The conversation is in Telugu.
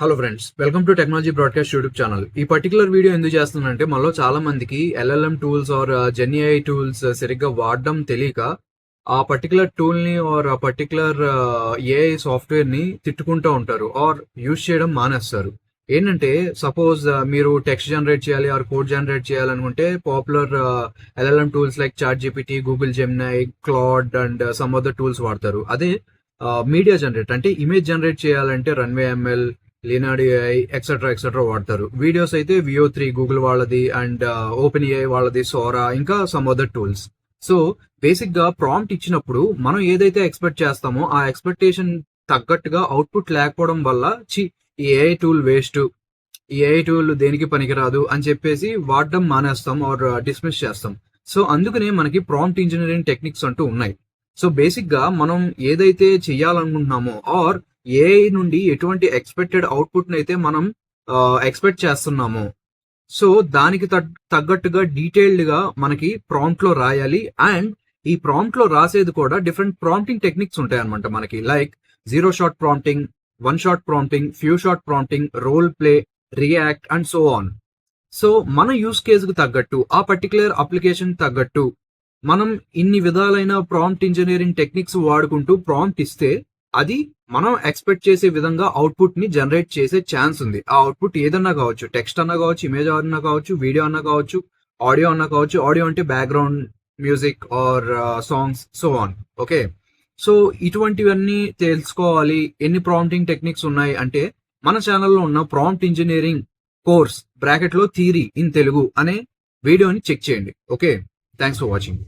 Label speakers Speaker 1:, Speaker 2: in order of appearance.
Speaker 1: Hello friends, welcome to technology broadcast YouTube channel. ఈ పర్టికులర్ వీడియో ఎందుకు చేస్తున్నానంటే మనలో చాలా మందికి LLM tools or GenAI tools సరిగ్గా వాడడం తెలియక ఆ పర్టికులర్ టూల్ ని ఆర్ ఆ పర్టికులర్ ఏఐ సాఫ్ట్వేర్ ని తిట్టుకుంటూ ఉంటారు ఆర్ యూజ్ చేయడం మానేస్తారు. ఏంటంటే సపోజ్ మీరు టెక్స్ట్ జనరేట్ చేయాలి ఆర్ కోడ్ జనరేట్ చేయాలనుకుంటే popular LLM tools like ChatGPT, Google Gemini, Claude and some other tools వాడతారు. అదే మీడియా జనరేట్ అంటే ఇమేజ్ జనరేట్ చేయాలంటే Runway ML, Leonardo AI etcetera వాడతారు. వీడియోస్ అయితే VO3 గూగుల్ వాళ్ళది అండ్ ఓపెన్ ఏఐ వాళ్ళది, సోరా, ఇంకా some other tools. So basic గా ప్రాంప్ట్ ఇచ్చినప్పుడు మనం ఏదైతే ఎక్స్పెక్ట్ చేస్తామో ఆ ఎక్స్పెక్టేషన్ తగ్గట్టుగా అవుట్పుట్ లేకపోవడం వల్ల ఈ ఏఐ టూల్ వేస్ట్, ఈ ఏఐ టూల్ దేనికి పనికిరాదు అని చెప్పేసి వాడడం మానేస్తాం ఆర్ డిస్మిస్ చేస్తాం. సో అందుకనే మనకి ప్రాంప్ట్ ఇంజనీరింగ్ టెక్నిక్స్ అంటూ ఉన్నాయి. సో బేసిక్ గా మనం ఏదైతే చెయ్యాలనుకుంటున్నామో ఆర్ ఏఐ నుండి ఎటువంటి ఎక్స్పెక్టెడ్ అవుట్పుట్ అయితే మనం ఎక్స్పెక్ట్ చేస్తున్నామో, సో దానికి తగ్గట్టుగా డీటెయిల్డ్ గా మనకి ప్రాంప్ట్ లో రాయాలి. అండ్ ఈ ప్రాంప్ట్ లో రాసేది కూడా డిఫరెంట్ ప్రాంప్టింగ్ టెక్నిక్స్ ఉంటాయి అనమాట మనకి. Like 0 shot prompting, 1 shot prompting, few shot prompting, role play, react and so on. So మన యూస్ కేస్ కు తగ్గట్టు, ఆ పర్టికులర్ అప్లికేషన్ తగ్గట్టు మనం ఇన్ని విధాలైన ప్రాంప్ట్ ఇంజనీరింగ్ టెక్నిక్స్ వాడుకుంటూ ప్రాంప్ట్ ఇస్తే అది మనం ఎక్స్పెక్ట్ చేసే విధంగా అవుట్పుట్ ని జనరేట్ చేసే ఛాన్స్ ఉంది. ఆ అవుట్పుట్ ఏదన్నా కావచ్చు, టెక్స్ట్ అన్నా కావచ్చు, ఇమేజ్ అన్నా కావచ్చు, వీడియో అన్నా కావచ్చు, ఆడియో అన్నా కావచ్చు. ఆడియో అంటే background music or songs, so on. Okay, so ఇటువంటివన్నీ తెలుసుకోవాలి. ఎన్ని ప్రాంప్టింగ్ టెక్నిక్స్ ఉన్నాయి అంటే మన ఛానల్లో ఉన్న ప్రాంప్ట్ ఇంజనీరింగ్ కోర్స్ బ్రాకెట్ లో థియరీ ఇన్ తెలుగు అనే వీడియోని చెక్ చేయండి. Okay, thanks for watching.